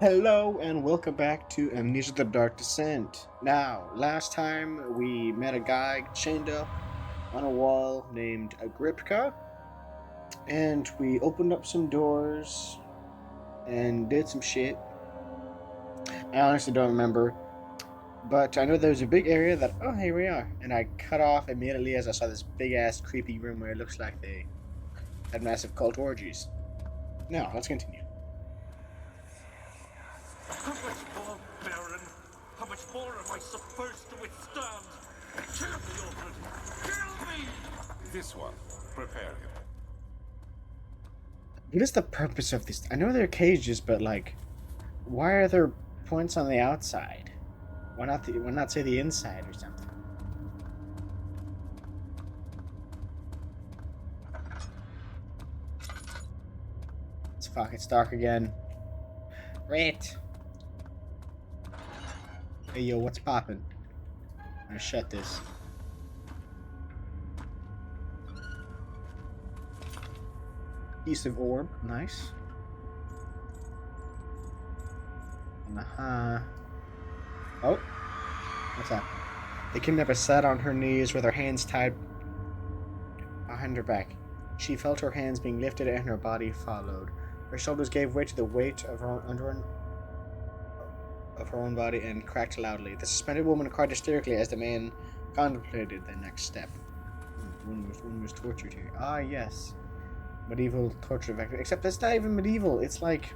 Hello and welcome back to Amnesia The Dark Descent. Now, last time we met a guy chained up on a wall named Agripka, and we opened up some doors and did some shit. I honestly don't remember, but I know there was a big area that, oh, here we are. And I cut off immediately as I saw this big ass creepy room where it looks like they had massive cult orgies. Now, let's continue. How much more, Baron? How much more am I supposed to withstand? Kill me already! Kill me! This one. Prepare him. What is the purpose of this? I know they're cages, but like, why are there points on the outside? Why not say the inside or something? It's dark again. Great. Hey yo, what's poppin'? I'm gonna shut this. Piece of orb, nice. Oh, what's that? The kidnapper sat on her knees with her hands tied behind her back. She felt her hands being lifted and her body followed. Her shoulders gave way to the weight of her own body and cracked loudly. The suspended woman cried hysterically as the man contemplated the next step. One was tortured here. Ah, yes. Medieval torture vector. Except it's not even medieval. It's like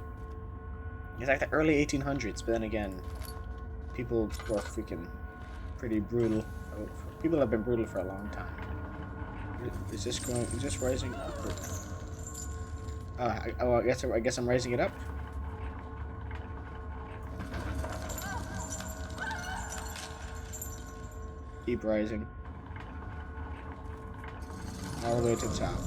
the early 1800s. But then again, people were freaking pretty brutal. People have been brutal for a long time. Is this rising up? I guess I'm raising it up. Keep rising. All the way to the top.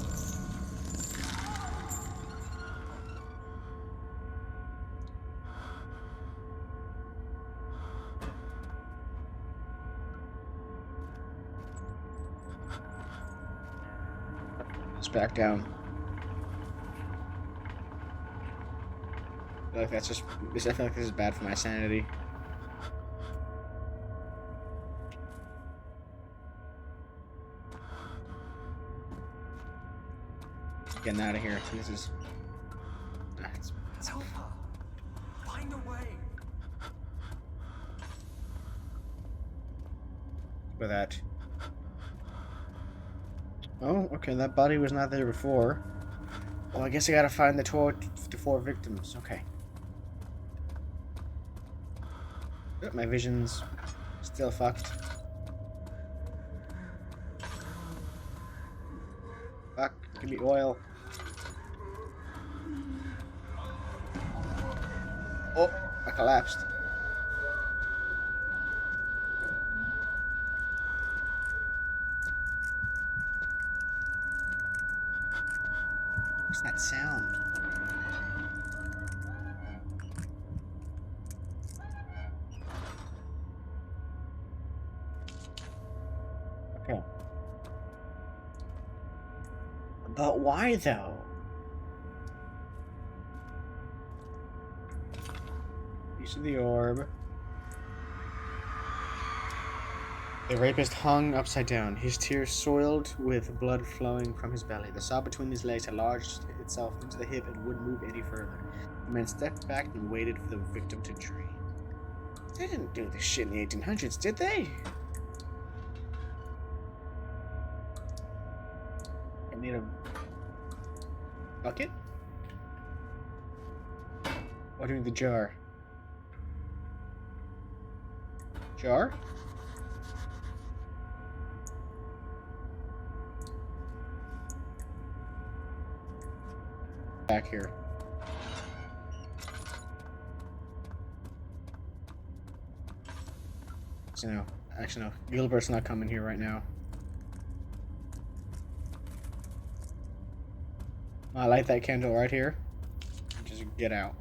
It's back down. I feel like that's just. I feel like this is bad for my sanity. Getting out of here. This is. Help her! Find a way! For that. Oh, okay. That body was not there before. Well, I guess I gotta find the four victims. Okay. Yep, my vision's still fucked. Fuck, give me oil. Oh, I collapsed. What's that sound? Okay. But why though? Piece of the orb. The rapist hung upside down, his tears soiled with blood flowing from his belly. The saw between his legs had lodged itself into the hip and wouldn't move any further. The man stepped back and waited for the victim to drain. They didn't do this shit in the 1800s, did they? I need a bucket? What do you mean the jar? Jar? Back here. So no, actually no. Gilbert's not coming here right now. I light that candle right here. Just get out.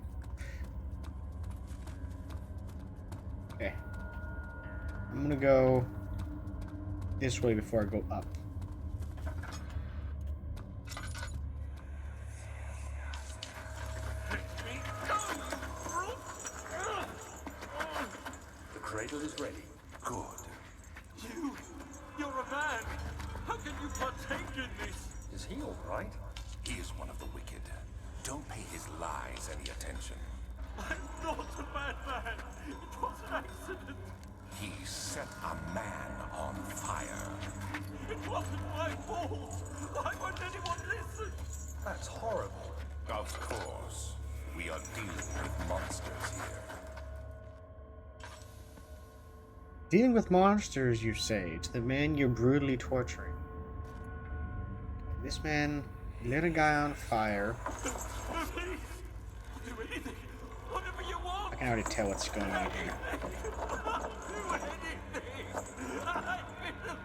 Okay. I'm gonna go this way before I go up. Let me go, brute! cradle is ready. Good. You're a man. How can you partake in this? Is he all right? He is one of the wicked. Don't pay his lies any attention. I'm not a bad man. It was an accident. He set a man on fire. It wasn't my fault. Why won't anyone listen? That's horrible. Of course. We are dealing with monsters here. Dealing with monsters, you say, to the man you're brutally torturing. This man lit a guy on fire. No, please. Do anything. Whatever you want. I can already tell what's going on here. Do anything. I'm innocent.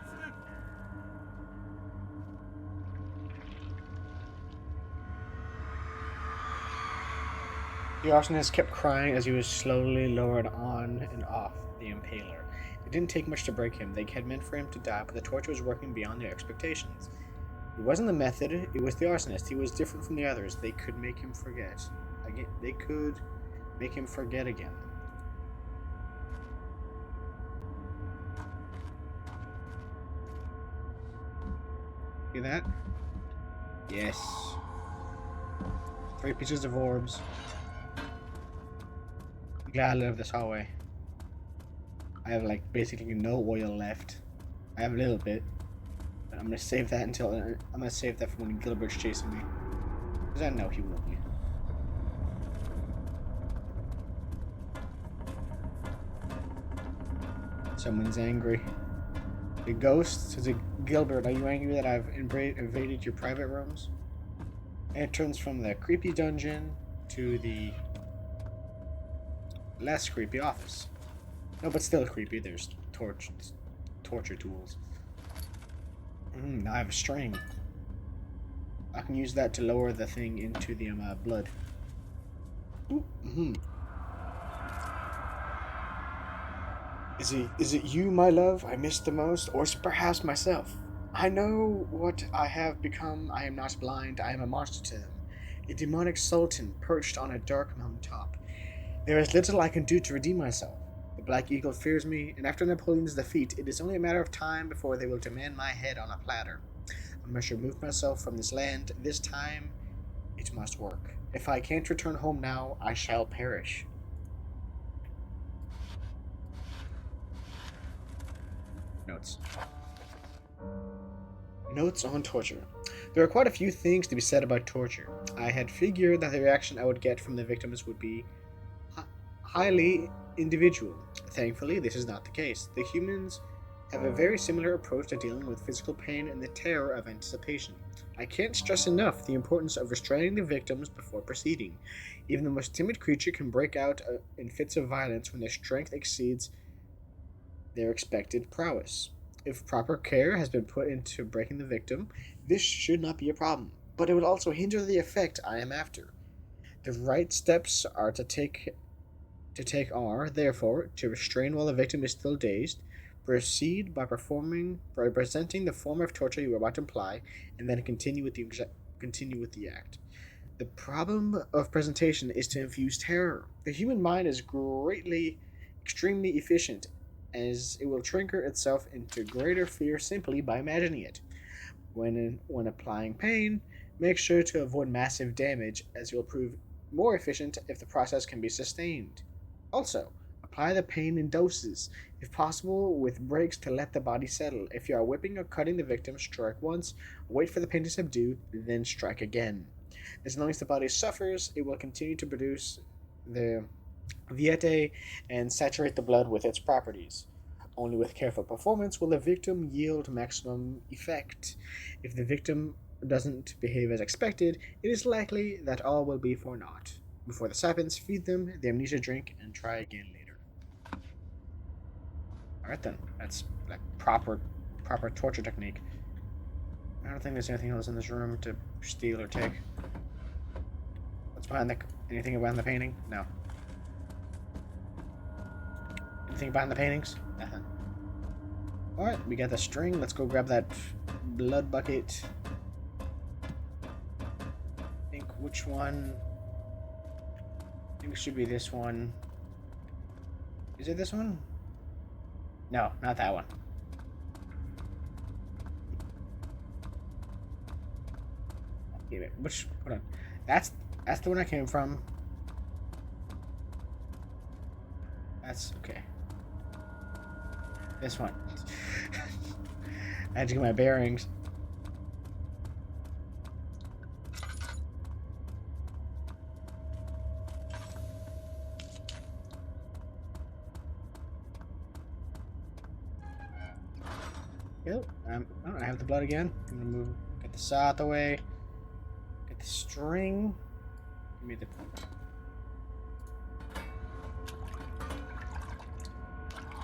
The arsonist kept crying as he was slowly lowered on and off the impaler. It didn't take much to break him. They had meant for him to die, but the torture was working beyond their expectations. It wasn't the method, it was the arsonist. He was different from the others. They could make him forget. Again, they could make him forget again. See that? Yes. 3 pieces of orbs. Glad I live this hallway. I have like basically no oil left. I have a little bit, but I'm gonna save that until I'm gonna save that for when Gilbert's chasing me, because I know he will be. Someone's angry. The ghost says, "Gilbert, are you angry that I've invaded your private rooms?" And it turns from the creepy dungeon to the less creepy office. No, but still creepy. There's torture tools. Now I have a string. I can use that to lower the thing into the blood. Is it you, my love, I miss the most, or perhaps myself? I know what I have become. I am not blind. I am a monster to them, a demonic sultan perched on a dark mountain top. There is little I can do to redeem myself. The Black Eagle fears me, and after Napoleon's defeat, it is only a matter of time before they will demand my head on a platter. I must remove myself from this land. This time, it must work. If I can't return home now, I shall perish. Notes. Notes on torture. There are quite a few things to be said about torture. I had figured that the reaction I would get from the victims would be highly individual. Thankfully, this is not the case. The humans have a very similar approach to dealing with physical pain and the terror of anticipation. I can't stress enough the importance of restraining the victims before proceeding. Even the most timid creature can break out in fits of violence when their strength exceeds their expected prowess. If proper care has been put into breaking the victim, this should not be a problem, but it will also hinder the effect I am after. The right steps are to take are, therefore, to restrain while the victim is still dazed, proceed by presenting the form of torture you are about to imply, and then continue with the act. The problem of presentation is to infuse terror. The human mind is extremely efficient, as it will trigger itself into greater fear simply by imagining it. When applying pain, make sure to avoid massive damage, as it will prove more efficient if the process can be sustained. Also, apply the pain in doses, if possible with breaks to let the body settle. If you are whipping or cutting the victim, strike once, wait for the pain to subdue, then strike again. As long as the body suffers, it will continue to produce the vitae and saturate the blood with its properties. Only with careful performance will the victim yield maximum effect. If the victim doesn't behave as expected, it is likely that all will be for naught. Before this happens, feed them the amnesia drink and try again later. Alright then, that's like proper torture technique. I don't think there's anything else in this room to steal or take. What's behind anything behind the painting? No. Anything behind the paintings? Nothing. Alright, we got the string. Let's go grab that blood bucket. I think which one? I think it should be this one. Is it this one? No, not that one. Which, hold on. That's the one I came from. That's okay. This one. I had to get my bearings. Yep. Oh, I have the blood again. I'm gonna move. Get the saw out the way. Get the string. Give me the.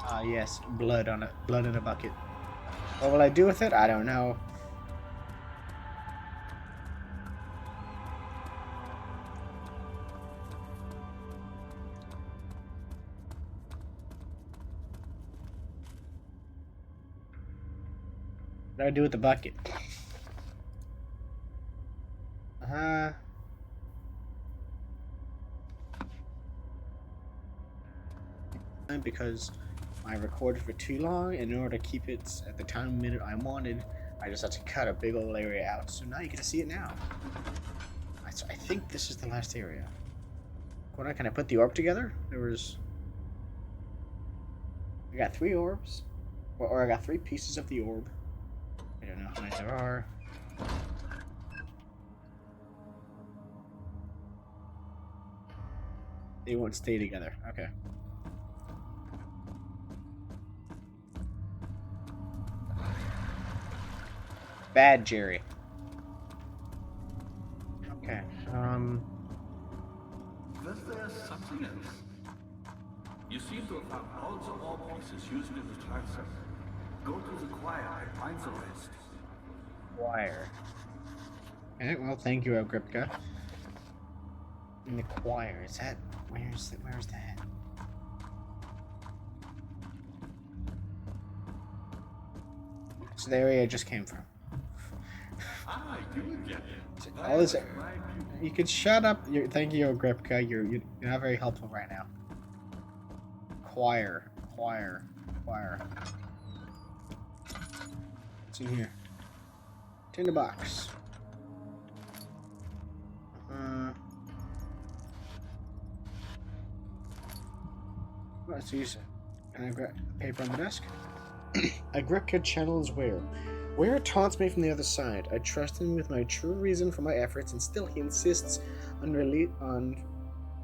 Ah, yes, blood on it. Blood in a bucket. What will I do with it? I don't know. What do I do with the bucket? Uh-huh. Because I recorded for too long, and in order to keep it at the time minute I wanted, I just had to cut a big old area out. So now you get to see it now. I think this is the last area. Can I put the orb together? I got 3 orbs. Or I got 3 pieces of the orb. I don't know how many there are. They won't stay together. Okay. Bad Jerry. Okay. Was there something else? You seem to have found all the ore pieces used in the transfer. Go to the choir and find the rest. Choir. Okay, well, thank you, Agripka. In the choir, is that... Where's that? It's the area I just came from. Ah, you get it. All this... You could shut up. Thank you, Agripka. You're not very helpful right now. Choir. What's in here? Tinder box. Let's use it. Can I grab paper on the desk? Agripka channels Ware. Ware taunts me from the other side. I trust him with my true reason for my efforts, and still he insists on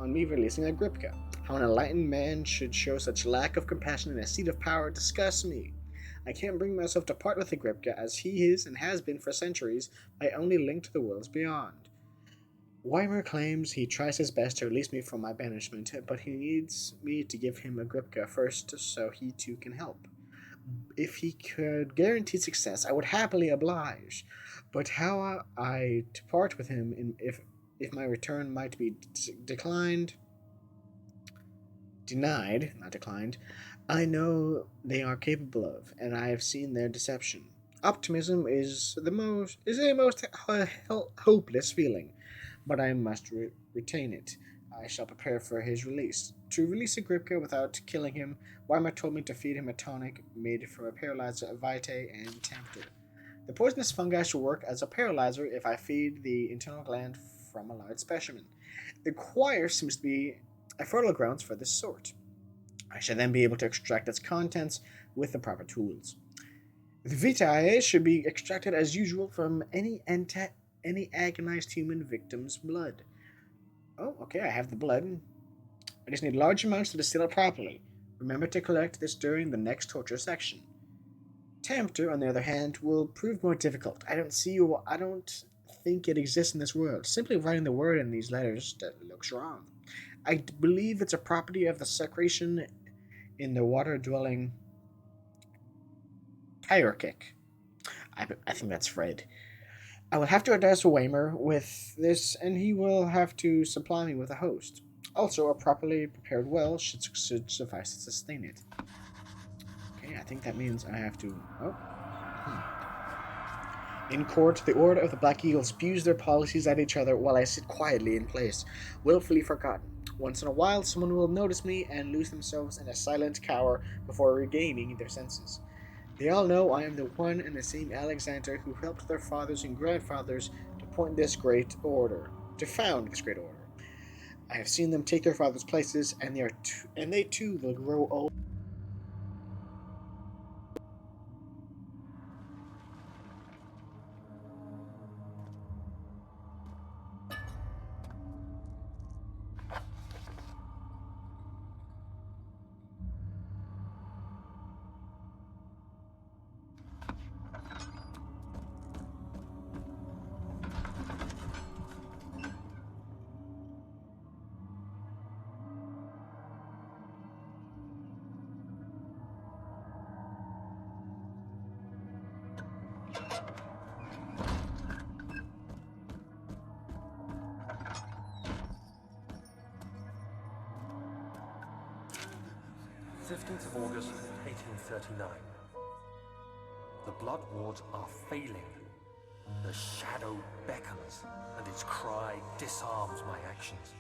me releasing Agripka. How an enlightened man should show such lack of compassion in a seat of power disgusts me. I can't bring myself to part with Agripka, as he is and has been for centuries my only link to the worlds beyond. Weimer claims he tries his best to release me from my banishment, but he needs me to give him Agripka first so he too can help. If he could guarantee success, I would happily oblige. But how are I to part with him if my return might be denied, not declined, I know they are capable of, and I have seen their deception. Optimism is a most hopeless feeling, but I must retain it. I shall prepare for his release. To release Agripka without killing him, Weimer told me to feed him a tonic made from a paralyzer of Vitae and Tempter. The poisonous fungi shall work as a paralyzer if I feed the internal gland from a large specimen. The choir seems to be a fertile grounds for this sort. I shall then be able to extract its contents with the proper tools. The Vitae should be extracted as usual from any agonized human victim's blood. Oh, okay, I have the blood. I just need large amounts to distill it properly. Remember to collect this during the next torture section. Tempter, on the other hand, will prove more difficult. I don't think it exists in this world. Simply writing the word in these letters looks wrong. I believe it's a property of the secretion in the water-dwelling hierarchic. I think that's Fred. I will have to address Weimer with this, and he will have to supply me with a host. Also, a properly prepared well should suffice to sustain it. Okay, I think that means I have to... In court, the Order of the Black Eagle spews their policies at each other while I sit quietly in place, willfully forgotten. Once in a while, someone will notice me and lose themselves in a silent cower before regaining their senses. They all know I am the one and the same Alexander who helped their fathers and grandfathers to found this great order. I have seen them take their fathers' places, and they too will grow old. 15th of August, 1839. The blood wards are failing. The shadow beckons, and its cry disarms my actions.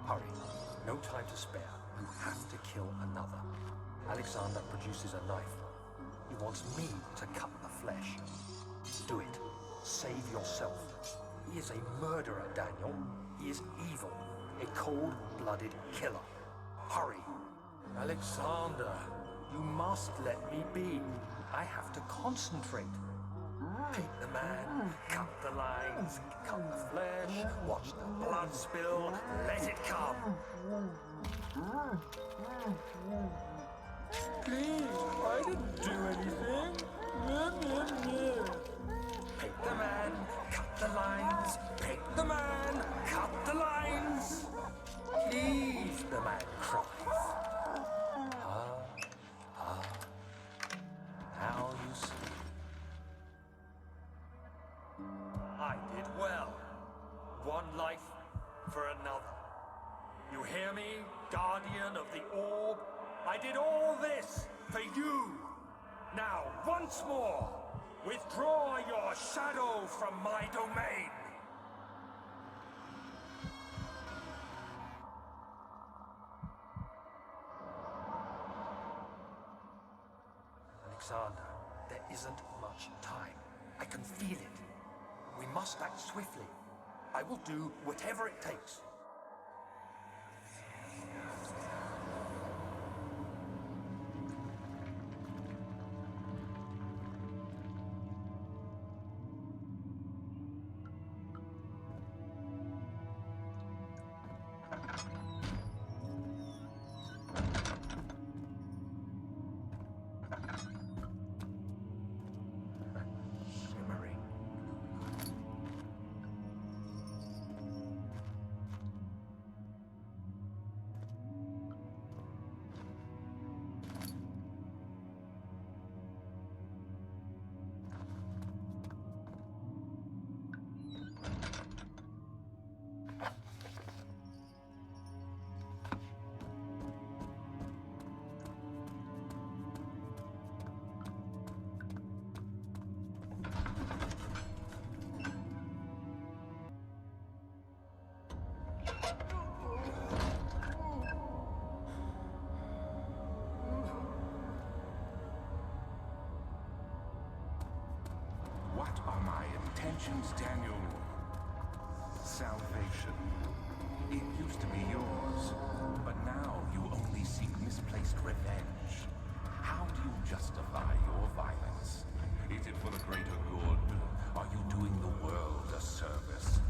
Hurry. No time to spare. You have to kill another. Alexander produces a knife. He wants me to cut the flesh. Do it. Save yourself. He is a murderer, Daniel. He is evil. A cold-blooded killer. Hurry. Alexander, you must let me be. I have to concentrate. Take the man, cut the lines, cut the flesh, watch the blood spill, let it come. Please, I didn't do anything. Take the man, cut the lines, take the man, cut the lines. Please, the man cries. Now you see. I did well. One life for another. You hear me, guardian of the orb? I did all this for you. Now, once more, withdraw your shadow from my domain. Alexander, there isn't much time. I can feel it. We must act swiftly. I will do whatever it takes. What are my intentions, Daniel? Salvation. It used to be yours, but now you only seek misplaced revenge. How do you justify your violence? Is it for the greater good? Are you doing the world a service?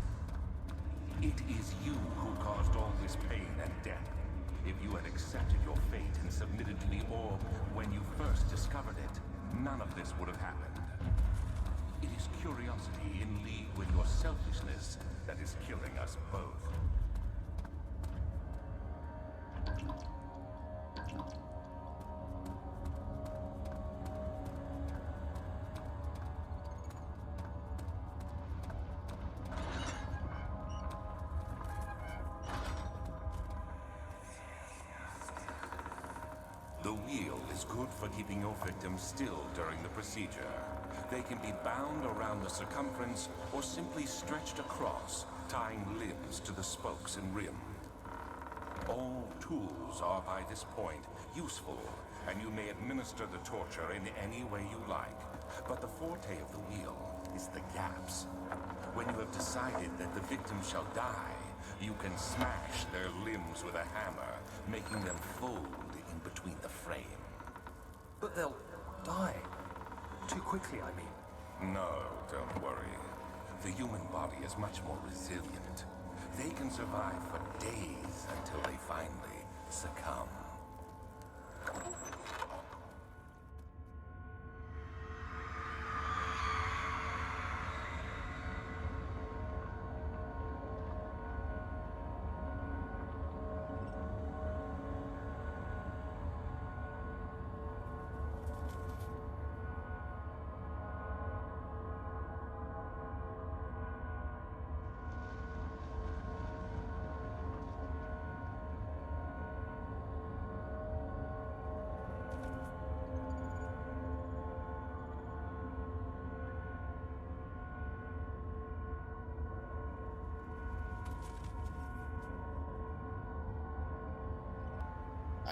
It is you who caused all this pain and death. If you had accepted your fate and submitted to the orb when you first discovered it, none of this would have happened. It is curiosity in league with your selfishness that is killing us both. The wheel is good for keeping your victims still during the procedure. They can be bound around the circumference or simply stretched across, tying limbs to the spokes and rim. All tools are by this point useful, and you may administer the torture in any way you like. But the forte of the wheel is the gaps. When you have decided that the victim shall die, you can smash their limbs with a hammer, making them fold in between the frame. But they'll die. Too quickly, I mean. No, don't worry. The human body is much more resilient. They can survive for days until they finally succumb.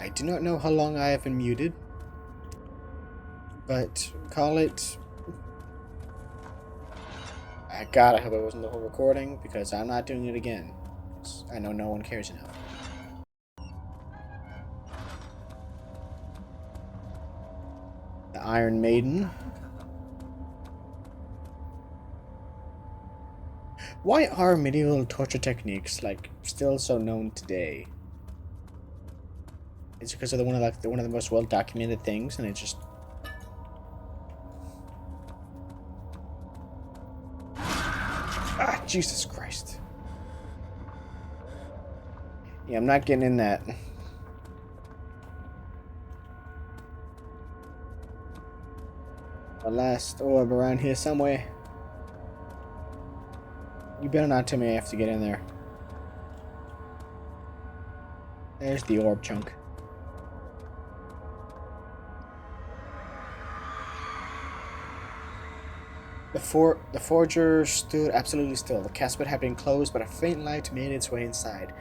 I do not know how long I have been muted, but call it... God, I hope it wasn't the whole recording, because I'm not doing it again. I know no one cares enough. The Iron Maiden. Why are medieval torture techniques, like, still so known today? It's because of one of the most well documented things, and it just... Ah, Jesus Christ. Yeah, I'm not getting in that. The last orb around here somewhere. You better not tell me I have to get in there. There's the orb chunk. The forger stood absolutely still. The casket had been closed, but a faint light made its way inside.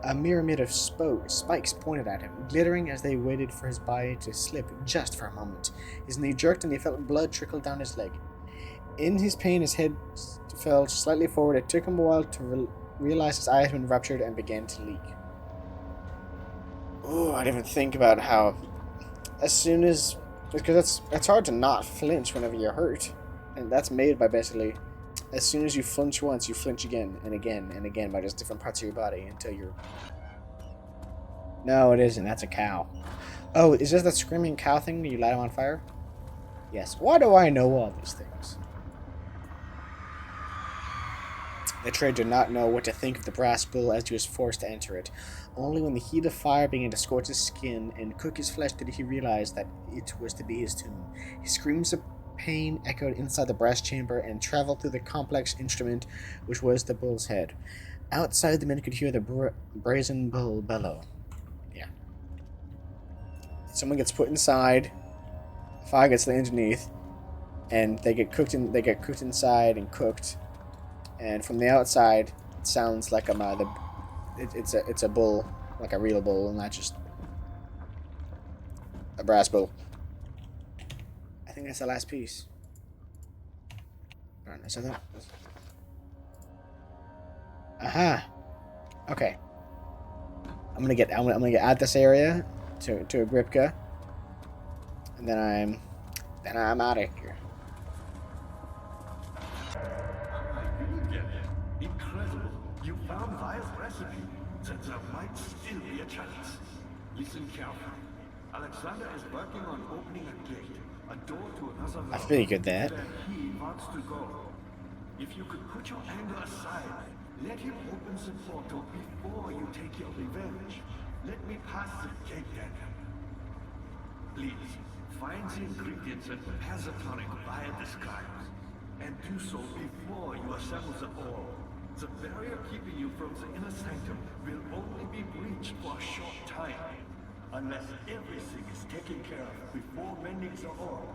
A myriad of spikes pointed at him, glittering as they waited for his body to slip just for a moment. His knee jerked and he felt blood trickle down his leg. In his pain, his head fell slightly forward. It took him a while to realize his eyes had been ruptured and began to leak. Oh, I didn't even think about how... As soon as... Because it's hard to not flinch whenever you're hurt. And that's made by basically, as soon as you flinch once, you flinch again and again and again by just different parts of your body until you're... No, it isn't. That's a cow. Oh, is this that screaming cow thing that you light him on fire? Yes. Why do I know all these things? The trader did not know what to think of the brass bull as he was forced to enter it. Only when the heat of fire began to scorch his skin and cook his flesh did he realize that it was to be his tomb. His screams of pain echoed inside the brass chamber and traveled through the complex instrument which was the bull's head. Outside, the men could hear the brazen bull bellow. Yeah. Someone gets put inside, fire gets lit underneath, and they get cooked inside and cooked. And from the outside, it sounds like it's a bull, like a real bull, and not just a brass bull. I think that's the last piece. Alright, is that? Aha. Okay. I'm gonna get out this area to Agripka, and then I'm out of here. Incredible. You found Vile's recipe. There might still be a chance. Listen carefully. Alexander is working on opening a gate. A door to another world. I figured that. Where he wants to go. If you could put your anger aside, let him open the portal before you take your revenge. Let me pass the gate then. Please, find the ingredients and prepare the tonic via disguise. And do so before you assemble the orb. The barrier keeping you from the inner sanctum will only be breached for a short time. Unless everything is taken care of before mending the orb,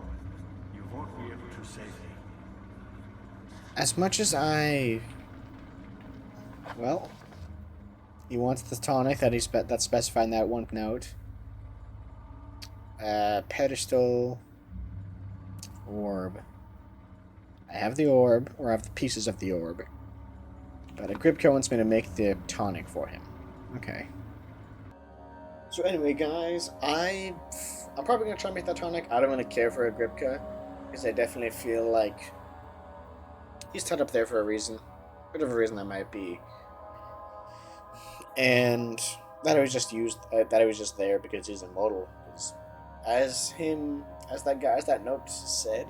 you won't be able to save me. As much as I Well, he wants the tonic that's specified in that one note. Pedestal. Orb. I have the orb, or I have the pieces of the orb. But Agripka wants me to make the tonic for him. Okay. So anyway, guys, I'm probably gonna try and make that tonic. I don't really care for Agripka, because I definitely feel like he's tied up there for a reason. Whatever reason that might be. And that I was just there because he's immortal. As that note said,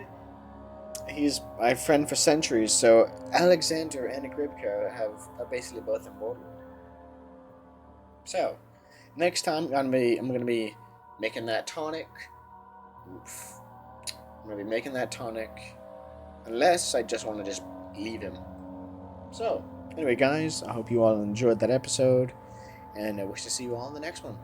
he's my friend for centuries. So Alexander and Agripka are basically both immortal. So next time I'm gonna be making that tonic. Oof. I'm gonna be making that tonic, unless I just want to just leave him. So anyway, guys, I hope you all enjoyed that episode, and I wish to see you all in the next one.